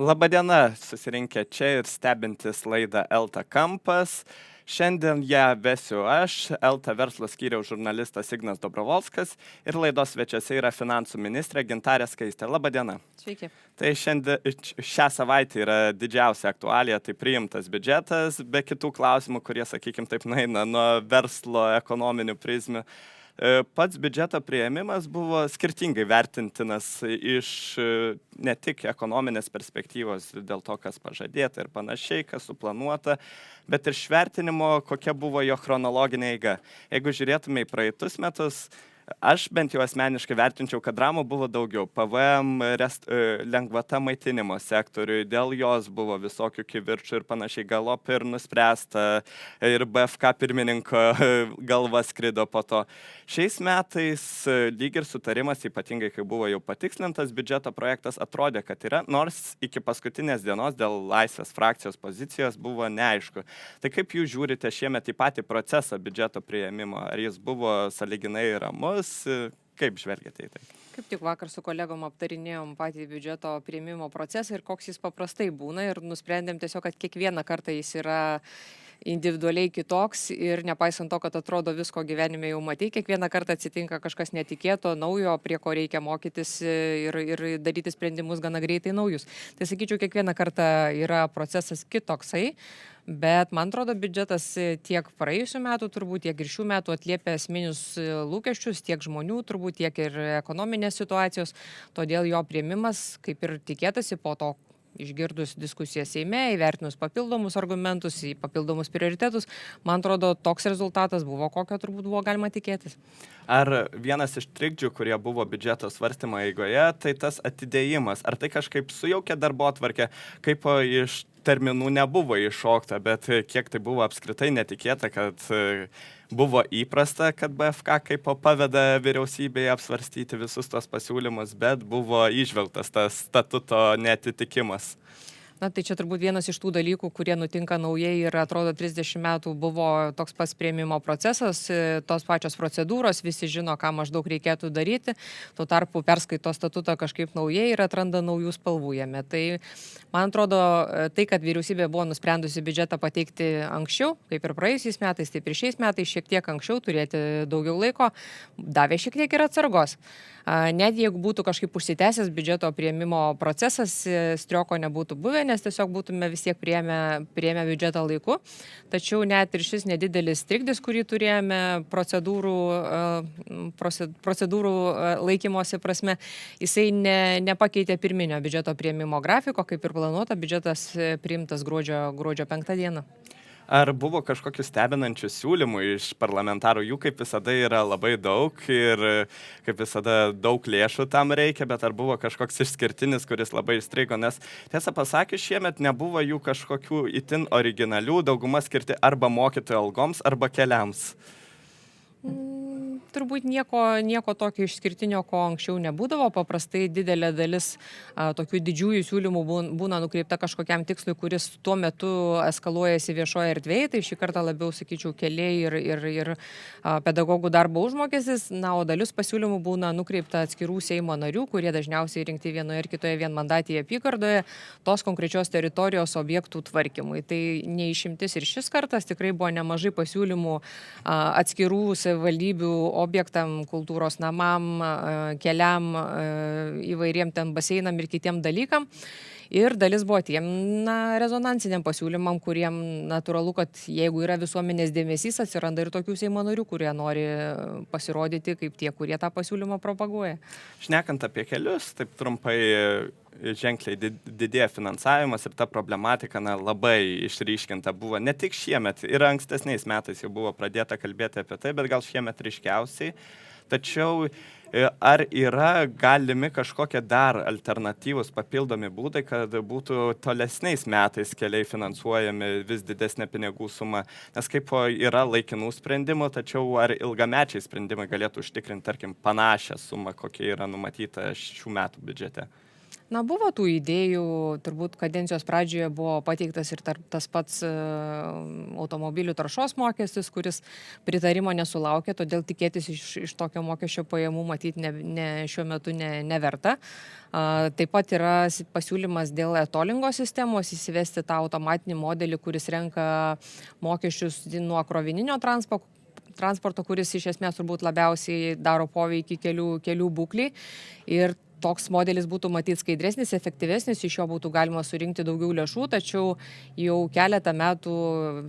Labadiena, susirinkę čia ir stebintis laidą Elta Kampas. Šiandien ją vesiu aš, Elta verslo skyriaus žurnalistas Ignas Dobrovolskas ir laidos svečiuose yra finansų ministrė Gintarė Skaistė. Labadiena. Sveiki. Tai šią savaitę yra didžiausia aktualija, tai priimtas biudžetas, be kitų klausimų, kurie, sakykime, taip nueina nuo verslo ekonominių prizmių. Pats biudžeto priėmimas buvo skirtingai vertintinas iš ne tik ekonominės perspektyvos dėl to, kas pažadėta ir panašiai, kas suplanuota, bet ir vertinimo, kokia buvo jo chronologinė eiga. Jeigu žiūrėtume į praeitus metus, aš bent jau asmeniškai vertinčiau, kad dramų buvo daugiau. PVM lengvata maitinimo sektoriui, dėl jos buvo visokių kivirčių ir panašiai, galop ir nuspręsta, ir BFK pirmininko galva skrido po to. Šiais metais lyg ir sutarimas, ypatingai kai buvo jau patikslintas biudžeto projektas, atrodė, kad yra, nors iki paskutinės dienos dėl Laisvės frakcijos pozicijos buvo neaišku. Tai kaip jūs žiūrite šiemet į patį procesą biudžeto priėmimo? Ar jis buvo sąlyginai ramus? Kaip žvelgiate į tai? Kaip tik vakar su kolegom aptarinėjom patį biudžeto priėmimo procesą ir koks jis paprastai būna ir nusprendėm tiesiog, kad kiekvieną kartą jis yra individualiai kitoks ir nepaisant to, kad atrodo visko gyvenime jau matei, kiekvieną kartą atsitinka kažkas netikėto, naujo, prie ko reikia mokytis ir daryti sprendimus gana greitai naujus. Tai sakyčiau, kiekvieną kartą yra procesas kitoksai, bet man atrodo biudžetas tiek praėjusių metų turbūt, tiek ir šių metų atliepia esminius lūkesčius, tiek žmonių turbūt, tiek ir ekonominės situacijos, todėl jo priėmimas, kaip ir tikėtasi po to, išgirdus diskusiją Seime, įvertinus papildomus argumentus, į papildomus prioritetus, man atrodo, toks rezultatas buvo, kokio turbūt buvo galima tikėtis. Ar vienas iš trikdžių, kurie buvo biudžeto svarstymo eigoje, tai tas atidėjimas, ar tai kažkaip sujaukė darbotvarkę, kaip iš terminų nebuvo iššokta, bet kiek tai buvo apskritai netikėta, kad buvo įprasta, kad BFK kaip paveda vyriausybėje apsvarstyti visus tos pasiūlymus, bet buvo įžvelgtas tas statuto neatitikimas. Na, tai čia turbūt vienas iš tų dalykų, kurie nutinka naujai ir atrodo 30 metų buvo toks pats priėmimo procesas, tos pačios procedūros, visi žino, ką maždaug reikėtų daryti, tuo tarpu perskaito statutą kažkaip naujai ir atranda naujų spalvų jame. Tai man atrodo, tai, kad vyriausybė buvo nusprendusi biudžetą pateikti anksčiau, kaip ir praėjusiais metais, taip ir šiais metais šiek tiek anksčiau turėti daugiau laiko, davė šiek tiek ir atsargos. Net jeigu būtų kažkaip užsitęsęs biudžeto priėmimo procesas, strioko nebūtų buvę, nes tiesiog būtume vis tiek priėmę biudžetą laiku. Tačiau net ir šis nedidelis trikdis, kurį turėjome procedūrų laikymosi prasme, jisai nepakeitė pirminio biudžeto priėmimo grafiko, kaip ir planuota, biudžetas priimtas gruodžio 5 dieną. Ar buvo kažkokių stebinančių siūlymų iš parlamentarų? Jų kaip visada yra labai daug ir kaip visada daug lėšų tam reikia, bet ar buvo kažkoks išskirtinis, kuris labai įstrigo? Nes tiesą pasakius, šiemet nebuvo jų kažkokių itin originalių, dauguma skirti arba mokytojų algoms, arba keliams. Turbūt nieko tokio išskirtinio, ko anksčiau nebūdavo. Paprastai didelė dalis tokių didžiųjų siūlymų būna nukreipta kažkokiam tikslui, kuris tuo metu eskaluojasi viešoje erdvėje. Tai šį kartą labiau, sakyčiau, keliai ir pedagogų darbo užmokestis. Na, o dalis pasiūlymų būna nukreipta atskirų Seimo narių, kurie dažniausiai rinkti vienoje ir kitoje vienmandatėje apygardoje, tos konkrečios teritorijos objektų tvarkymui. Tai neišimtis ir šis kartas tikrai buvo nemažai pasiūlymų atskirų savivaldybių objektam, kultūros namam, keliam, įvairiem ten baseinam ir kitiem dalykam. Ir dalis buvo tiem rezonansiniam pasiūlymam, kuriem natūralu, kad jeigu yra visuomenės dėmesys, atsiranda ir tokių Seimo narių, kurie nori pasirodyti kaip tie, kurie tą pasiūlymą propaguoja. Šnekant apie kelius, taip trumpai ženkliai didėja finansavimas ir ta problematika labai išryškinta buvo. Ne tik šiemet, ir ankstesniais metais jau buvo pradėta kalbėti apie tai, bet gal šiemet ryškiausiai. Tačiau ar yra galimi kažkokie dar alternatyvūs papildomi būdai, kad būtų tolesniais metais keliai finansuojami vis didesnė pinigų suma? Nes kaip yra laikinų sprendimų, tačiau ar ilgamečiai sprendimai galėtų užtikrinti, tarkim, panašią sumą, kokia yra numatyta šių metų biudžete? Na, buvo tų idėjų, turbūt kadencijos pradžioje buvo pateiktas ir tas pats automobilių taršos mokestis, kuris pritarimo nesulaukė, todėl tikėtis iš tokio mokesčio pajamų matyti šiuo metu neverta. Taip pat yra pasiūlymas dėl e-tolingo sistemos įsivesti tą automatinį modelį, kuris renka mokesčius nuo krovininio transporto, kuris iš esmės turbūt labiausiai daro poveikį kelių būklei. Ir toks modelis būtų matyti skaidresnis, efektyvesnis, iš jo būtų galima surinkti daugiau lėšų, tačiau jau keletą metų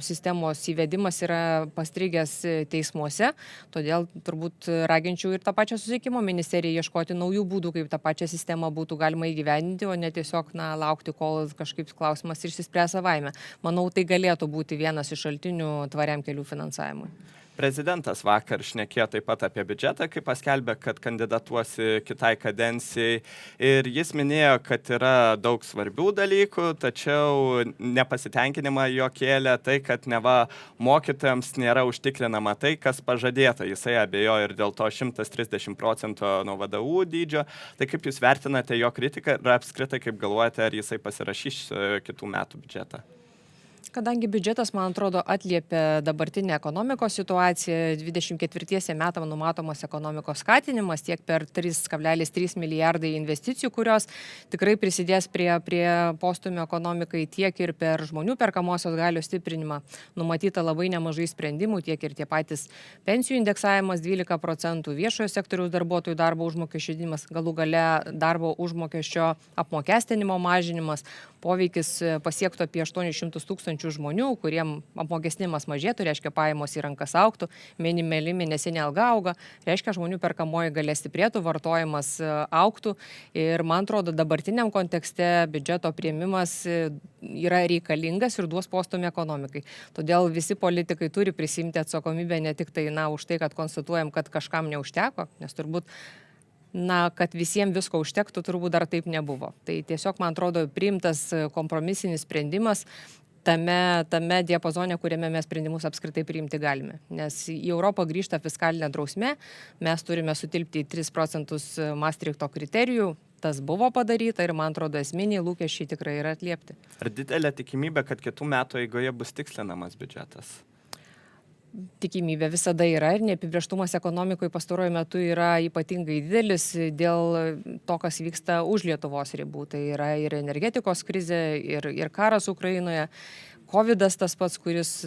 sistemos įvedimas yra pastrigęs teismuose, todėl turbūt raginčiau ir tą pačią susisiekimo ministeriją ieškoti naujų būdų, kaip tą pačią sistemą būtų galima įgyvendinti, o ne tiesiog laukti, kol kažkaip klausimas išsispręs savaime. Manau, tai galėtų būti vienas iš šaltinių tvariam kelių finansavimui. Prezidentas vakar šnekėjo taip pat apie biudžetą, kai paskelbė, kad kandidatuosi kitai kadencijai. Ir jis minėjo, kad yra daug svarbių dalykų, tačiau nepasitenkinimą jo kėlė tai, kad neva mokytojams nėra užtikrinama tai, kas pažadėta. Jisai abejojo ir dėl to 130% nuo VDU dydžio. Tai kaip jūs vertinate jo kritiką ir apskritai kaip galvojate, ar jisai pasirašys kitų metų biudžetą? Kadangi biudžetas, man atrodo, atliepia dabartinę ekonomikos situaciją, 24 metam numatomas ekonomikos skatinimas tiek per 3,3 milijardai investicijų, kurios tikrai prisidės prie postumio ekonomikai, tiek ir per žmonių perkamosios galios stiprinimą. Numatyta labai nemažai sprendimų, tiek ir tie patys pensijų indeksavimas 12%, viešojo sektoriaus darbuotojų darbo užmokesčio didinimas, galų gale darbo užmokesčio apmokestinimo mažinimas, poveikis pasiektų apie 800 000 žmonių, kuriem apmokestinimas mažėtų, reiškia pajamos į rankas augtų, minimali mėnesinė alga auga, reiškia žmonių perkamoji galia stiprėtų, vartojimas augtų ir man atrodo dabartiniam kontekste biudžeto priėmimas yra reikalingas ir duos postumį ekonomikai. Todėl visi politikai turi prisimti atsakomybę ne tik tai už tai, kad konstatuojam, kad kažkam neužteko, nes turbūt kad visiems visko užtektų, turbūt dar taip nebuvo. Tai tiesiog, man atrodo, priimtas kompromisinis sprendimas tame diapazone, kuriame mes sprendimus apskritai priimti galime. Nes į Europą grįžta fiskalinė drausmė, mes turime sutilpti į 3% Maastrichto kriterijų, tas buvo padaryta ir, man atrodo, esminiai lūkesčiai tikrai yra atliepti. Ar didelė tikimybė, kad kitų metų eigoje bus tikslinamas biudžetas? Tikimybė visada yra ir neapibrėžtumas ekonomikoje pastaruoju metu yra ypatingai didelis dėl to, kas vyksta už Lietuvos ribų. Tai yra ir energetikos krizė, ir karas Ukrainoje, Covidas tas pats, kuris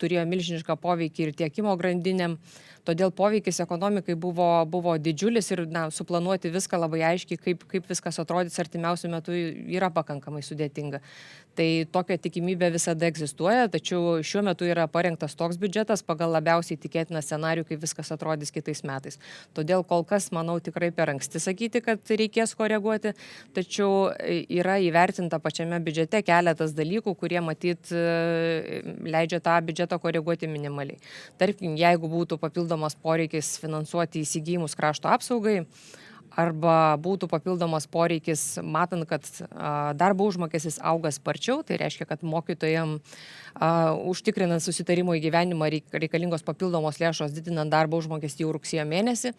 turėjo milžinišką poveikį ir tiekimo grandinėm. Todėl poveikis ekonomikai buvo didžiulis ir suplanuoti viską labai aiškiai, kaip viskas atrodys artimiausių metų yra pakankamai sudėtinga. Tai tokia tikimybė visada egzistuoja, tačiau šiuo metu yra parengtas toks biudžetas pagal labiausiai tikėtiną scenarijų, kaip viskas atrodys kitais metais. Todėl kol kas, manau, tikrai per anksti sakyti, kad reikės koreguoti, tačiau yra įvertinta pačiame biudžete keletas dalykų, kurie matyt leidžia tą biudžetą koreguoti minimaliai. Tarkim, jeigu būtų papildomas poreikis finansuoti įsigijimus krašto apsaugai, arba būtų papildomas poreikis, matant, kad darbo užmokestis auga sparčiau, tai reiškia, kad mokytojams užtikrinant susitarimo įgyvenimą reikalingos papildomos lėšos didinant darbo užmokestį jau rugsėjo mėnesį.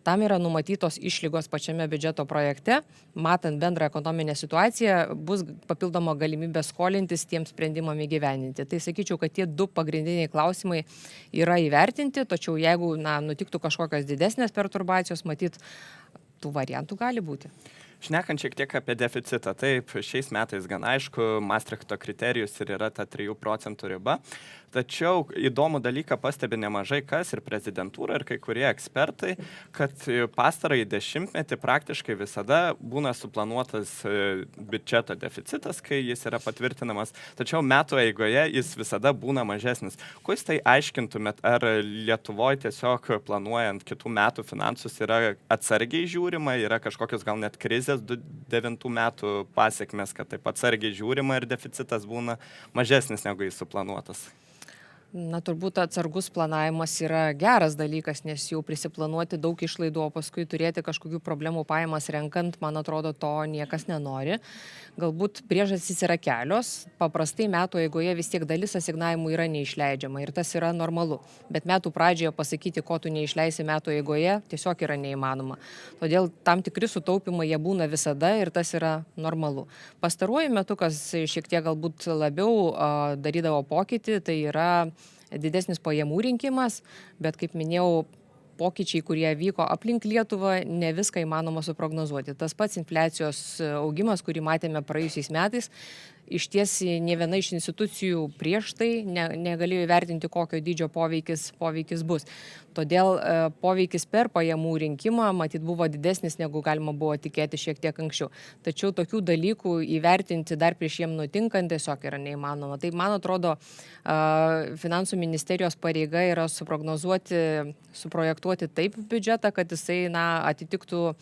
Tam yra numatytos išlygos pačiame biudžeto projekte. Matant bendrą ekonominę situaciją, bus papildoma galimybė skolintis tiems sprendimam įgyveninti. Tai sakyčiau, kad tie du pagrindiniai klausimai yra įvertinti, tačiau jeigu nutiktų kažkokios didesnės perturbacijos, matyt, tų variantų gali būti. Šnekant šiek tiek apie deficitą, taip, šiais metais gan aišku, Maastrichto kriterijus ir yra ta 3% riba, tačiau įdomų dalyką pastebi nemažai kas ir prezidentūra ir kai kurie ekspertai, kad pastarąjį dešimtmetį praktiškai visada būna suplanuotas biudžeto deficitas, kai jis yra patvirtinamas, tačiau metų eigoje jis visada būna mažesnis. Kuo jūs tai aiškintumėt, ar Lietuvoje tiesiog planuojant kitų metų finansus yra atsargiai žiūrima, yra kažkokios gal net krizės 2009 metų pasiekmes, kad taip atsargiai žiūrima ir deficitas būna mažesnis negu jis suplanuotas? Na, turbūt atsargus planavimas yra geras dalykas, nes jau prisiplanuoti daug išlaidų, o paskui turėti kažkokių problemų pajamas renkant, man atrodo, to niekas nenori. Galbūt priežastys yra kelios. Paprastai metų eigoje vis tiek dalis asignavimų yra neišleidžiama ir tas yra normalu. Bet metų pradžioje pasakyti, ko tu neišleisi metų eigoje, tiesiog yra neįmanoma. Todėl tam tikri sutaupimai jie būna visada ir tas yra normalu. Pastaruoju metu, kas šiek tiek galbūt labiau darydavo pokytį, tai yra didesnis pajamų rinkimas, bet kaip minėjau, pokyčiai, kurie vyko aplink Lietuvą, ne viską įmanoma suprognozuoti. Tas pats infliacijos augimas, kurį matėme praėjusiais metais, iš ties ne viena iš institucijų prieš tai negalėjo įvertinti, kokio dydžio poveikis bus. Todėl poveikis per pajamų rinkimą matyt buvo didesnis, negu galima buvo tikėti šiek tiek anksčiau. Tačiau tokių dalykų įvertinti dar prieš jiem nutinkant tiesiog yra neįmanoma. Tai man atrodo, finansų ministerijos pareiga yra suprojektuoti taip biudžetą, kad jisai atitiktų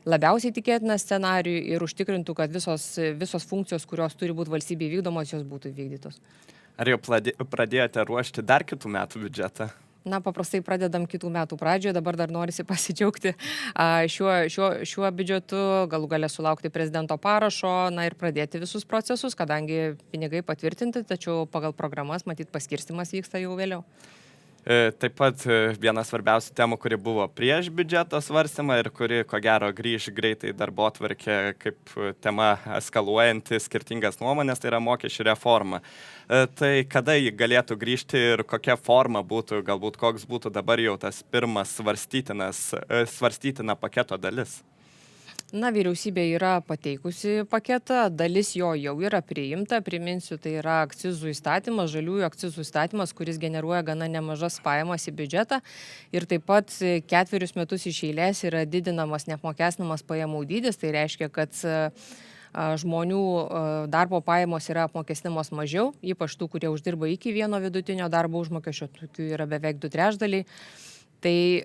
labiausiai tikėtiną scenarijų ir užtikrintų, kad visos funkcijos, kurios turi būti valstybėje vykdomos, jos būtų vykdytos. Ar jau pradėjote ruošti dar kitų metų biudžetą? Na, paprastai pradedam kitų metų pradžioje, dabar dar norisi pasidžiaugti šiuo biudžetu, galų gale sulaukti prezidento parašo, ir pradėti visus procesus, kadangi pinigai patvirtinti, tačiau pagal programas, matyt, paskirstimas vyksta jau vėliau. Taip pat viena svarbiausių temų, kuri buvo prieš biudžeto svarstymą ir kuri, ko gero, grįž greitai darbotvarkė kaip tema eskaluojanti skirtingas nuomonės, tai yra mokesčių reforma. Tai kada ji galėtų grįžti ir kokia forma būtų, galbūt koks būtų dabar jau tas pirmas svarstytina paketo dalis? Na, vyriausybė yra pateikusi paketą, dalis jo jau yra priimta, priminsiu, tai yra akcizų įstatymas, žaliųjų akcizų įstatymas, kuris generuoja gana nemažas pajamas į biudžetą ir taip pat 4 metus iš eilės yra didinamas neapmokestinamas pajamų dydis, tai reiškia, kad žmonių darbo pajamos yra apmokestinamos mažiau, ypač tų, kurie uždirba iki 1 vidutinio darbo užmokesčio, tokių yra beveik 2/3. Tai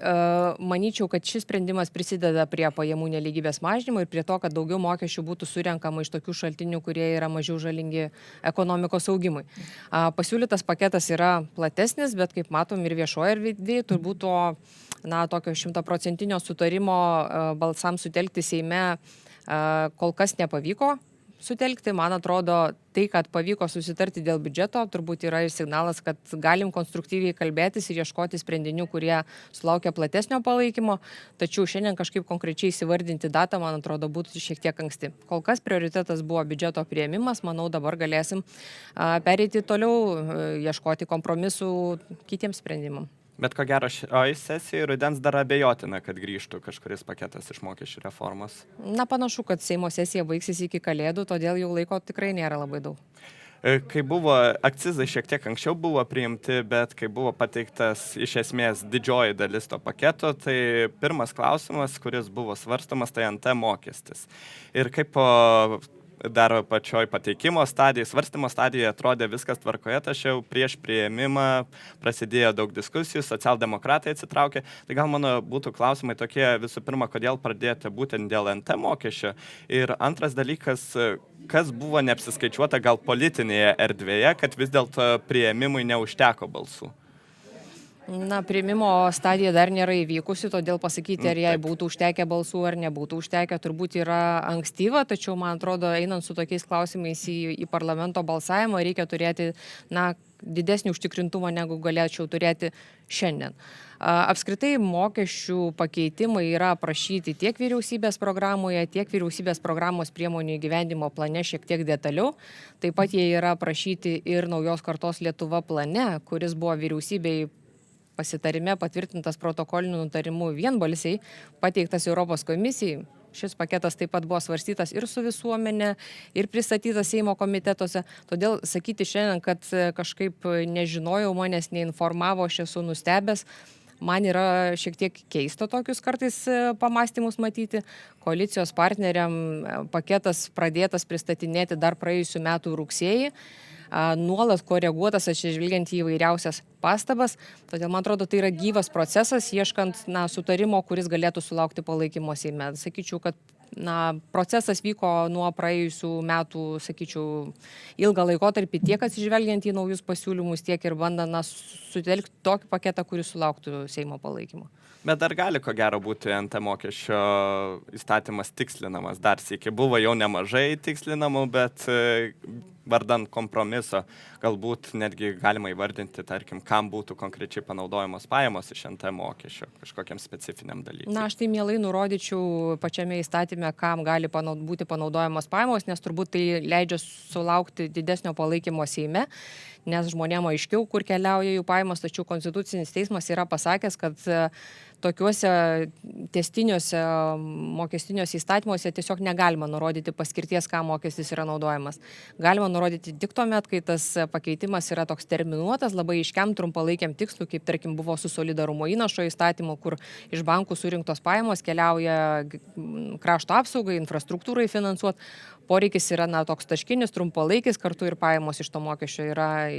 manyčiau, kad šis sprendimas prisideda prie pajamų nelygybės mažinimo ir prie to, kad daugiau mokesčių būtų surenkama iš tokių šaltinių, kurie yra mažiau žalingi ekonomikos augimui. Pasiūlytas paketas yra platesnis, bet kaip matom ir viešoje erdvėje, turbūt tokio 100% sutarimo balsams sutelkti Seime kol kas nepavyko sutelkti. Man atrodo, tai, kad pavyko susitarti dėl biudžeto, turbūt yra ir signalas, kad galim konstruktyviai kalbėtis ir ieškoti sprendinių, kurie sulaukia platesnio palaikymo, tačiau šiandien kažkaip konkrečiai įsivardinti datą, man atrodo, būtų šiek tiek anksti. Kol kas prioritetas buvo biudžeto priėmimas, manau, dabar galėsim pereiti toliau, ieškoti kompromisų kitiems sprendimams. Bet ko gero, šioje sesijoje rudens dar abejotina, kad grįžtų kažkuris paketas iš mokesčių reformos. Na, panašu, kad Seimo sesija baigsis iki Kalėdų, todėl jau laiko tikrai nėra labai daug. Kai buvo akcizai šiek tiek anksčiau buvo priimti, bet kai buvo pateiktas iš esmės didžioji dalis to paketo, tai pirmas klausimas, kuris buvo svarstomas, tai NT mokestis. Ir kaip dar pačioj pateikimo stadijai, svarstymo stadijoje atrodė viskas tvarkoje, tačiau prieš priėmimą prasidėjo daug diskusijų, socialdemokratai atsitraukė. Tai gal mano būtų klausimai tokie, visų pirma, kodėl pradėjote būtent dėl NT mokesčio. Ir antras dalykas, kas buvo neapsiskaičiuota gal politinėje erdvėje, kad vis dėlto priėmimui neužteko balsų. Na, priėmimo stadija dar nėra įvykusi, todėl pasakyti, ar jai būtų užtekę balsų ar nebūtų užtekę, turbūt yra ankstyva, tačiau, man atrodo, einant su tokiais klausimais į parlamento balsavimą, reikia turėti, didesnį užtikrintumą, negu galėčiau turėti šiandien. Apskritai, mokesčių pakeitimai yra aprašyti tiek vyriausybės programoje, tiek vyriausybės programos priemonių įgyvendimo plane šiek tiek detaliau. Taip pat jie yra aprašyti ir naujos kartos Lietuva plane, kuris buvo vyriausybei pasitarime patvirtintas protokoliniu nutarimu vienbalsiai, pateiktas Europos komisijai. Šis paketas taip pat buvo svarstytas ir su visuomenė, ir pristatytas Seimo komitetuose. Todėl sakyti šiandien, kad kažkaip nežinojau, manęs neinformavo, aš esu nustebęs. Man yra šiek tiek keista tokius kartais pamąstymus matyti. Koalicijos partneriam paketas pradėtas pristatinėti dar praėjusių metų rugsėjį. Nuolat koreguotas atsižvelgiant į įvairiausias pastabas. Todėl, man atrodo, tai yra gyvas procesas, ieškant sutarimo, kuris galėtų sulaukti palaikymo Seime. Sakyčiau, kad procesas vyko nuo praėjusių metų, sakyčiau, ilgą laikotarpį tiek atsižvelgiant į naujus pasiūlymus, tiek ir bandant sutelkti tokį paketą, kuris sulauktų Seimo palaikymo. Bet dar gali, ko gero, būti NT mokesčio įstatymas tikslinamas. Dar sykį buvo jau nemažai tikslinamų, bet vardant kompromiso, galbūt netgi galima įvardinti, tarkim, kam būtų konkrečiai panaudojamos pajamos iš NT mokesčio, kažkokiam specifiniam dalykui. Aš tai mielai nurodyčiau pačiame įstatyme, kam gali būti panaudojamos pajamos, nes turbūt tai leidžia sulaukti didesnio palaikymo Seime, nes žmonėms aiškiau, kur keliauja jų pajamos, tačiau Konstitucinis teismas yra pasakęs, kad tokiuose tęstiniuose mokestiniuose įstatymuose tiesiog negalima nurodyti paskirties, kam mokestis yra naudojamas. Galima nurodyti tik tuomet, kai tas pakeitimas yra toks terminuotas, labai aiškiam trumpalaikiam tikslui, kaip tarkim buvo su solidarumo įnašo įstatymu, kur iš bankų surinktos pajamos keliauja krašto apsaugai, infrastruktūrai finansuoti. Poreikis yra toks taškinis, trumpalaikis, kartu ir pajamos iš to mokesčio yra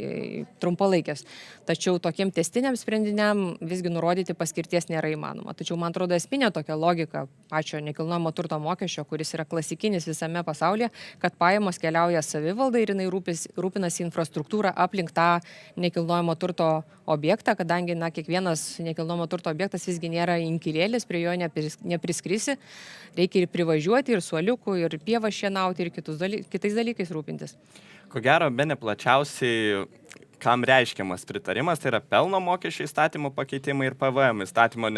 trumpalaikės. Tačiau tokiem tęstiniam sprendiniam visgi nurodyti paskirties nėra įmanoma. Tačiau man atrodo esminė tokia logika pačio nekilnojamo turto mokesčio, kuris yra klasikinis visame pasaulyje, kad pajamos keliauja savivaldai ir jinai rūpinasi infrastruktūrą aplink tą nekilnojamo turto objektą, kadangi kiekvienas nekilnojamo turto objektas visgi nėra inkilėlis, prie jo nepriskrisi, reikia ir privažiuoti, ir suoliukų, ir pievą šienauti, ir kitais dalykais rūpintis. Ko gero, bene plačiausiai, kam reiškiamas pritarimas, tai yra pelno mokesčio įstatymų pakeitimai ir PVM įstatymo,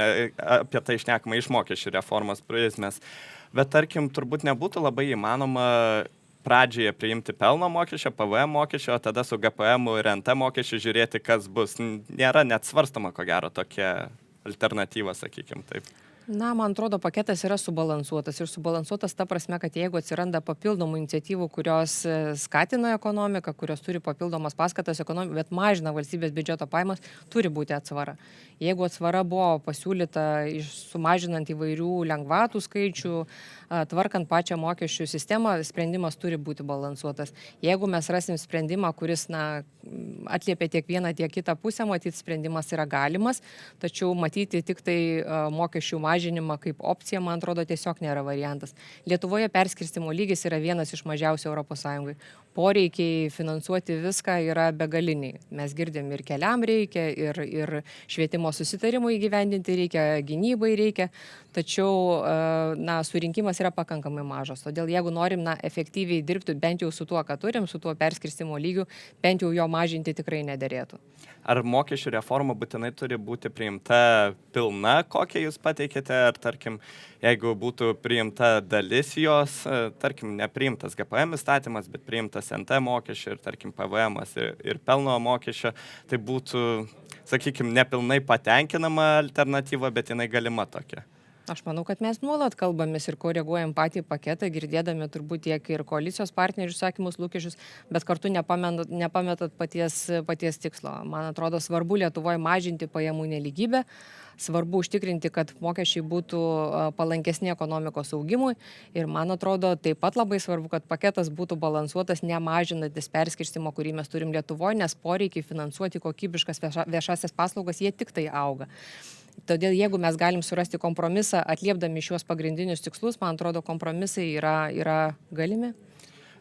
apie tai šnekama iš mokesčių reformos prizmės. Bet tarkim, turbūt nebūtų labai įmanoma pradžioje priimti pelno mokesčio, PVM mokesčio, o tada su GPM ir NT mokesčiu žiūrėti, kas bus. Nėra net svarstama, ko gero, tokia alternatyva, sakykim taip. Man atrodo, paketas yra subalansuotas ir subalansuotas ta prasme, kad jeigu atsiranda papildomų iniciatyvų, kurios skatina ekonomiką, kurios turi papildomas paskatas ekonomikai, bet mažina valstybės biudžeto pajamas, turi būti atsvara. Jeigu atsvara buvo pasiūlyta sumažinant įvairių lengvatų skaičių, tvarkant pačią mokesčių sistemą, sprendimas turi būti balansuotas. Jeigu mes rasim sprendimą, kuris atliepia tiek vieną, tiek kitą pusę, matyti sprendimas yra galimas, tačiau matyti tik tai mokesčių mažinimą kaip opcija, man atrodo, tiesiog nėra variantas. Lietuvoje perskirstimo lygis yra vienas iš mažiausių ES. Poreikiai finansuoti viską yra begaliniai. Mes girdim ir keliam reikia, ir švietimo susitarimų įgyvendinti reikia, gynybai reikia, tačiau surinkimas yra pakankamai mažas. Todėl jeigu norim efektyviai dirbti bent jau su tuo, ką turim, su tuo perskirstimo lygiu, bent jau jo mažinti tikrai nederėtų. Ar mokesčių reforma būtinai turi būti priimta pilna, kokią jūs pateikėte, ar tarkim, jeigu būtų priimta dalis jos, tarkim, nepriimtas GPM įstatymas, bet priimtas NT mokesčio ir tarkim PVM ir pelno mokesčio, tai būtų, sakykim, nepilnai patenkinama alternatyva, bet jinai galima tokia. Aš manau, kad mes nuolat kalbamės ir koreguojam patį paketą, girdėdami turbūt tiek ir koalicijos partnerių sakymus, lūkesčius, bet kartu nepametat paties tikslo. Man atrodo, svarbu Lietuvoje mažinti pajamų nelygybę, svarbu užtikrinti, kad mokesčiai būtų palankesni ekonomikos augimui ir man atrodo, taip pat labai svarbu, kad paketas būtų balansuotas, nemažinantis perskirstimo, kurį mes turim Lietuvoje, nes poreikiai finansuoti kokybiškas viešasias paslaugas, jie tik tai auga. Todėl jeigu mes galim surasti kompromisą, atliepdami šiuos pagrindinius tikslus, man atrodo, kompromisai yra galimi.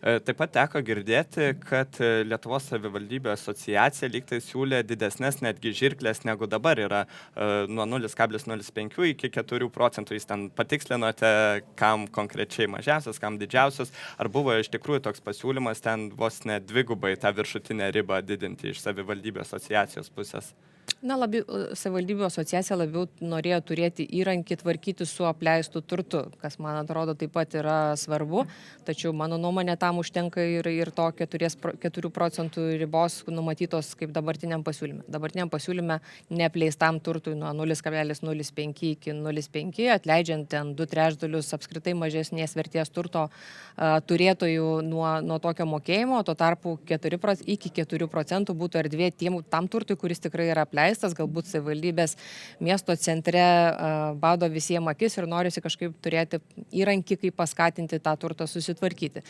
Taip pat teko girdėti, kad Lietuvos savivaldybių asociacija lygtai siūlė didesnės netgi žirklės negu dabar yra nuo 0,05 iki 4%. Jūs ten patikslinote, kam konkrečiai mažiausias, kam didžiausias. Ar buvo iš tikrųjų toks pasiūlymas ten vos ne dvigubai tą viršutinę ribą didinti iš savivaldybių asociacijos pusės? Savivaldybių asociacija labiau norėjo turėti įrankį tvarkyti su apleistu turtu, kas man atrodo taip pat yra svarbu, tačiau mano nuomonė tam užtenka ir to 4% ribos numatytos kaip dabartiniam pasiūlyme. Dabartiniam pasiūlyme neapleistam turtui nuo 0,05 iki 0,5, atleidžiant ten 2/3 apskritai mažesnės vertės turto turėtojų nuo tokio mokėjimo, tuo tarpu iki 4% būtų erdvė tam turtui, kuris tikrai yra apleistas, galbūt savivaldybės miesto centre bado visiems akis ir norisi kažkaip turėti įrankį, kaip paskatinti tą turtą susitvarkyti.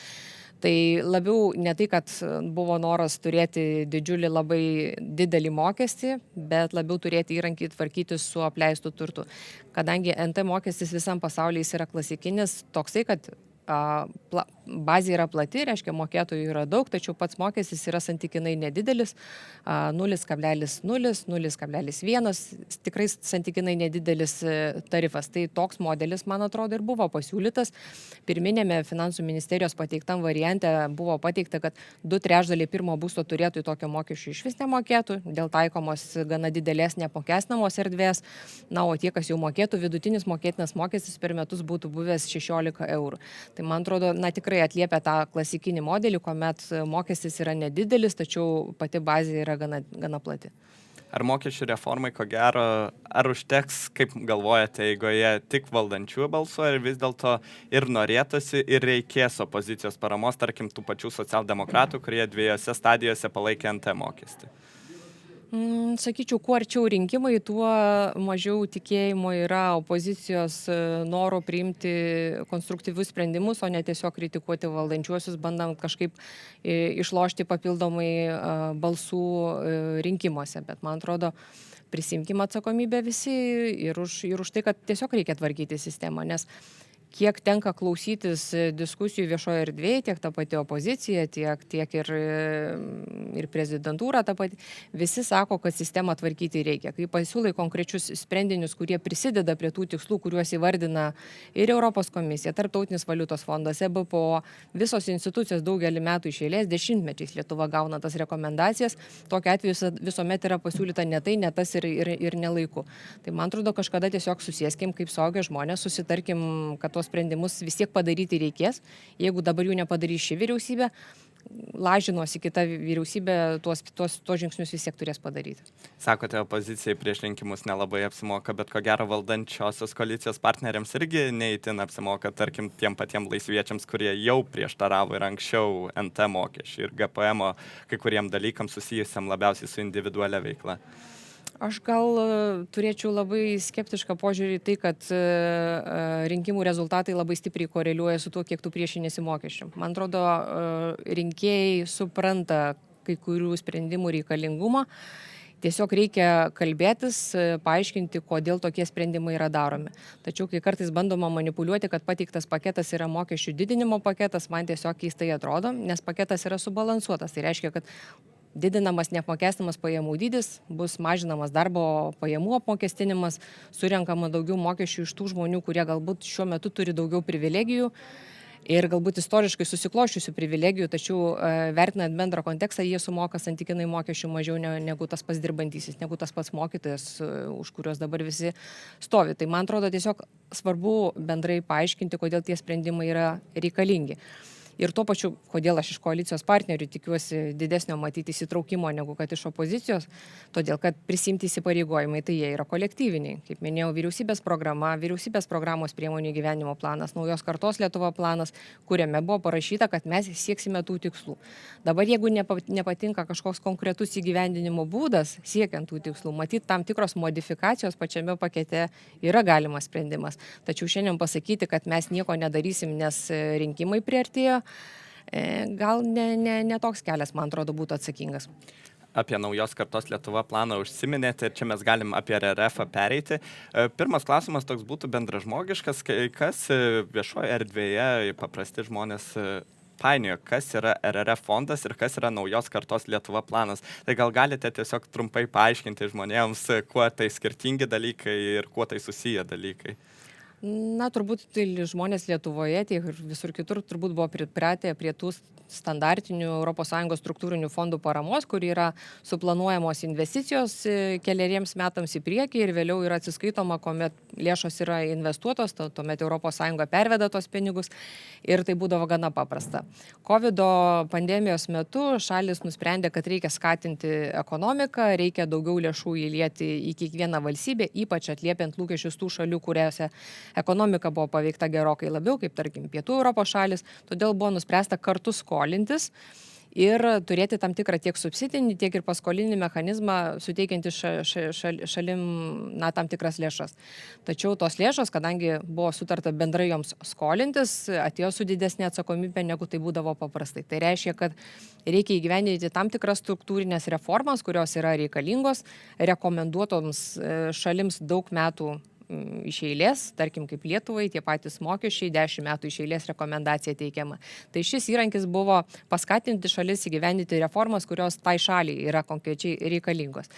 Tai labiau ne tai, kad buvo noras turėti didžiulį labai didelį mokestį, bet labiau turėti įrankį tvarkyti su apleistu turtu. Kadangi NT mokestis visam pasaulyje jis yra klasikinis, toksai, kad bazė yra plati, reiškia mokėtojų yra daug, tačiau pats mokestis yra santykinai nedidelis, 0,0, 0,1, tikrai santykinai nedidelis tarifas. Tai toks modelis, man atrodo, ir buvo pasiūlytas. Pirminėme finansų ministerijos pateiktam variante buvo pateikta, kad 2/3 pirmo būsto turėtojų tokio mokesčio iš vis nemokėtų, dėl taikomos gana didelės neapmokestinamos erdvės. Na, o tie, kas jau mokėtų, vidutinis mokėtinas mokestis per metus būtų buvęs 16 eurų. Tai man atrodo, tikrai atliepia tą klasikinį modelį, kuomet mokestis yra nedidelis, tačiau pati bazė yra gana plati. Ar mokesčių reformai, ko gero, ar užteks, kaip galvojate, eigoje tik valdančiųjų balsų, ar vis dėlto ir norėtųsi, ir reikės opozicijos paramos, tarkim, tų pačių socialdemokratų, kurie 2 stadijose palaikė NT mokestį? Sakyčiau, kuo arčiau rinkimai, tuo mažiau tikėjimo yra opozicijos noro priimti konstruktyvius sprendimus, o ne tiesiog kritikuoti valdančiuosius, bandant kažkaip išlošti papildomai balsų rinkimuose. Bet man atrodo, prisimkime atsakomybę visi ir už tai, kad tiesiog reikia tvarkyti sistemą, nes kiek tenka klausytis diskusijų viešoje erdvėje, tiek ta pati opozicija, tiek ir prezidentūra ta pati, visi sako, kad sistemą tvarkyti reikia. Kai pasiūlai konkrečius sprendinius, kurie prisideda prie tų tikslų, kuriuos įvardina ir Europos komisija, Tarptautinis valiutos fondas, EBPO, visos institucijos daugelį metų iš eilės, dešimtmečiais Lietuva gauna tas rekomendacijas, tokiu atveju visuomet yra pasiūlyta ne tai, ne tas ir nelaiku. Tai man atrodo, kažkada tiesiog susėskim kaip suaugę žmonės, susitarkim, kad tuos sprendimus vis tiek padaryti reikės. Jeigu dabar jų nepadarys ši vyriausybė, lažinuosi kita vyriausybė tuos žingsnius vis tiek turės padaryti. Sakote, opozicijai prieš rinkimus nelabai apsimoka, bet ko gero valdančiosios koalicijos partneriams irgi neįtin apsimoka, tarkim, tiem patiem laisviečiams, kurie jau prieštaravo ir anksčiau NT mokesčių ir GPM kai kuriem dalykams susijusiam labiausiai su individualia veikla. Aš gal turėčiau labai skeptišką požiūrį į tai, kad rinkimų rezultatai labai stipriai koreliuoja su tuo, kiek tu priešinėsi mokesčių. Man atrodo, rinkėjai supranta kai kurių sprendimų reikalingumą. Tiesiog reikia kalbėtis, paaiškinti, kodėl tokie sprendimai yra daromi. Tačiau, kai kartais bandoma manipuliuoti, kad pateiktas paketas yra mokesčių didinimo paketas, man tiesiog keistai atrodo, nes paketas yra subalansuotas. Tai reiškia, kad didinamas neapmokestinamas pajamų dydis, bus mažinamas darbo pajamų apmokestinimas, surenkama daugiau mokesčių iš tų žmonių, kurie galbūt šiuo metu turi daugiau privilegijų ir galbūt istoriškai susikloščiusių privilegijų, tačiau vertinant bendrą kontekstą, jie sumoka santykinai mokesčių mažiau negu tas pats dirbantysis, negu tas pats mokytojas, už kuriuos dabar visi stovi. Tai man atrodo tiesiog svarbu bendrai paaiškinti, kodėl tie sprendimai yra reikalingi. Ir tuo pačiu, kodėl aš iš koalicijos partnerių tikiuosi didesnio matyti įsitraukimo negu kad iš opozicijos, todėl kad prisimti įsipareigojimai, tai jie yra kolektyviniai. Kaip minėjau, vyriausybės programa, vyriausybės programos priemonių įgyvendinimo planas, naujos kartos Lietuva planas, kuriame buvo parašyta, kad mes sieksime tų tikslų. Dabar jeigu nepatinka kažkoks konkretus įgyvendinimo būdas siekiant tų tikslų, matyti tam tikros modifikacijos pačiame pakete yra galimas sprendimas. Tačiau šiandien pasakyti, kad mes nieko nedarysim, nes rinkimai priartėjo, gal ne toks kelias, man atrodo, būtų atsakingas. Apie naujos kartos Lietuva planą užsiminėte ir čia mes galim apie RRF pereiti. Pirmas klausimas toks būtų bendražmogiškas, kas viešoje erdvėje paprasti žmonės painioja, kas yra RRF fondas ir kas yra naujos kartos Lietuva planas. Tai gal galite tiesiog trumpai paaiškinti žmonėms, kuo tai skirtingi dalykai ir kuo tai susiję dalykai? Na, turbūt tai žmonės Lietuvoje, tiek ir visur kitur, turbūt buvo pripratę prie tų standartinių ES struktūrinių fondų paramos, kur yra suplanuojamos investicijos keleriems metams į priekį ir vėliau yra atsiskaitoma, kuomet lėšos yra investuotos, tuomet ES perveda tos pinigus ir tai būdavo gana paprasta. COVID pandemijos metu šalis nusprendė, kad reikia skatinti ekonomiką, reikia daugiau lėšų įlieti į kiekvieną valstybę, ypač atliepiant lūkesčius tų šalių, kuriuose ekonomika buvo paveikta gerokai labiau, kaip tarkim Pietų Europos šalis, todėl buvo nuspręsta kartu skolintis ir turėti tam tikrą tiek subsidinį, tiek ir paskolinį mechanizmą, suteikiantį šalim tam tikras lėšas. Tačiau tos lėšos, kadangi buvo sutarta bendrai joms skolintis, atėjo su didesnė atsakomybė, negu tai būdavo paprastai. Tai reiškia, kad reikia įgyvendinti tam tikras struktūrinės reformas, kurios yra reikalingos, rekomenduotoms šalims daug metų iš eilės, tarkim kaip Lietuvai, tie patys mokesčiai, 10 metų iš eilės rekomendacija teikiama. Tai šis įrankis buvo paskatinti šalis įgyvendinti reformas, kurios tai šaliai yra konkrečiai reikalingos.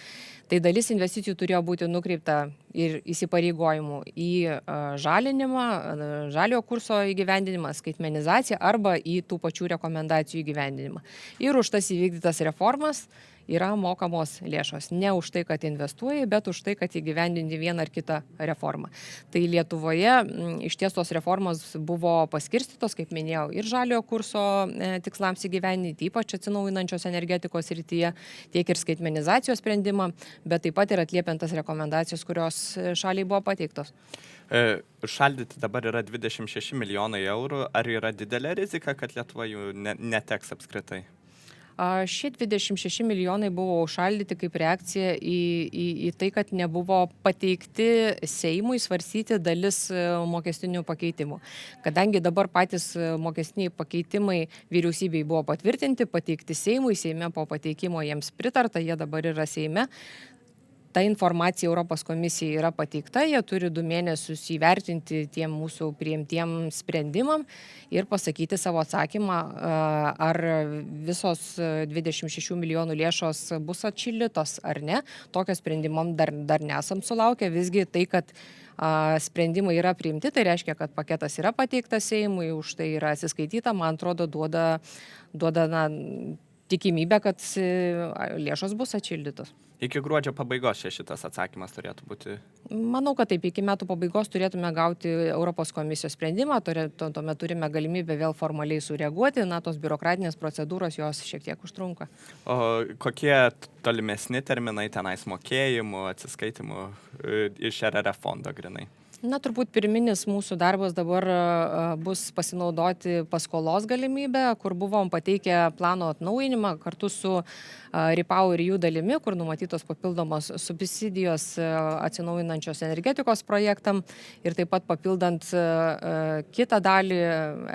Tai dalis investicijų turėjo būti nukreipta ir įsipareigojimų į žalinimą, žaliojo kurso įgyvendinimą, skaitmenizaciją arba į tų pačių rekomendacijų įgyvendinimą. Ir už tas įvykdytas reformas yra mokamos lėšos. Ne už tai, kad investuoji, bet už tai, kad įgyvendinti vieną ar kitą reformą. Tai Lietuvoje iš ties tos reformos buvo paskirstytos, kaip minėjau, ir žaliojo kurso tikslams įgyvendinti, ypač atsinaujinančios energetikos srityje, tiek ir skaitmenizacijos sprendimą, bet taip pat ir atliepiantas rekomendacijos, kurios šaliai buvo pateiktos. Šaldyti dabar yra 26 milijonai eurų. Ar yra didelė rizika, kad Lietuva jų neteks apskritai? Šie 26 milijonai buvo užšaldyti kaip reakcija į tai, kad nebuvo pateikti Seimui svarstyti dalis mokestinių pakeitimų. Kadangi dabar patys mokestiniai pakeitimai vyriausybei buvo patvirtinti, pateikti Seimui, Seime po pateikimo jiems pritarta, jie dabar yra Seime. Ta informacija Europos komisijai yra pateikta, jie turi 2 mėnesius įvertinti tiem mūsų priimtiem sprendimam ir pasakyti savo atsakymą, ar visos 26 milijonų lėšos bus atšildytos ar ne. Tokio sprendimom dar nesam sulaukę, visgi tai, kad sprendimai yra priimti, tai reiškia, kad paketas yra pateiktas Seimui, už tai yra atsiskaityta, man atrodo, duoda tikimybę, kad lėšos bus atšildytos. Iki gruodžio pabaigos šitas atsakymas turėtų būti? Manau, kad taip, iki metų pabaigos turėtume gauti Europos komisijos sprendimą, tuomet turime galimybę vėl formaliai sureaguoti, tos biurokratinės procedūros jos šiek tiek užtrunka. O kokie tolimesni terminai tenais mokėjimų, atsiskaitimų iš RRF fondo grinai? Turbūt pirminis mūsų darbas dabar bus pasinaudoti paskolos galimybę, kur buvom pateikę plano atnaujinimą kartu su REPowerEU dalimi, kur numatytos papildomos subsidijos atsinaujinančios energetikos projektam ir taip pat papildant kitą dalį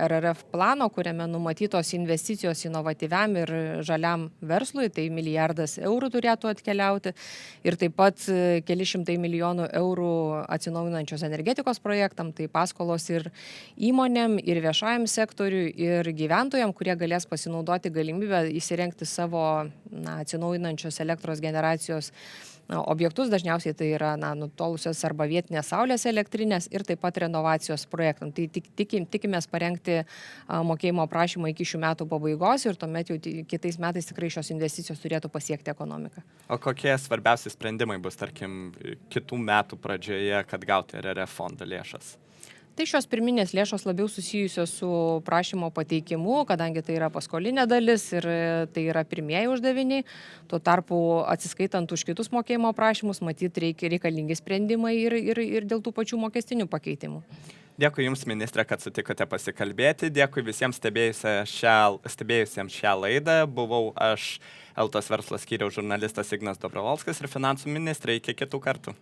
RRF plano, kuriame numatytos investicijos inovatyviam ir žaliam verslui, tai 1 milijardas eurų turėtų atkeliauti ir taip pat keli šimtai milijonų eurų atsinaujinančios energetikos projektam, tai paskolos ir įmonėm, ir viešajam sektoriui, ir gyventojam, kurie galės pasinaudoti galimybę įsirengti savo atsinaujinančios elektros generacijos objektus, dažniausiai tai yra nutolusios arba vietinės saulės elektrinės ir taip pat renovacijos projektam. Tai tikimės parengti mokėjimo prašymą iki šių metų pabaigos ir tuomet jau kitais metais tikrai šios investicijos turėtų pasiekti ekonomiką. O kokie svarbiausi sprendimai bus, tarkim, kitų metų pradžioje, kad gauti RRF fondo lėšas? Tai šios pirminės lėšos labiau susijusios su prašymo pateikimu, kadangi tai yra paskolinė dalis ir tai yra pirmieji uždaviniai. Tuo tarpu atsiskaitant už kitus mokėjimo prašymus, matyt, reikalingi sprendimai ir dėl tų pačių mokestinių pakeitimų. Dėkui Jums, ministrė, kad sutikote pasikalbėti. Dėkui visiems stebėjusiems šią laidą. Buvau aš, Eltos verslo skyriaus žurnalistas Ignas Dobrovolskas ir finansų ministrė. Iki kitų kartų.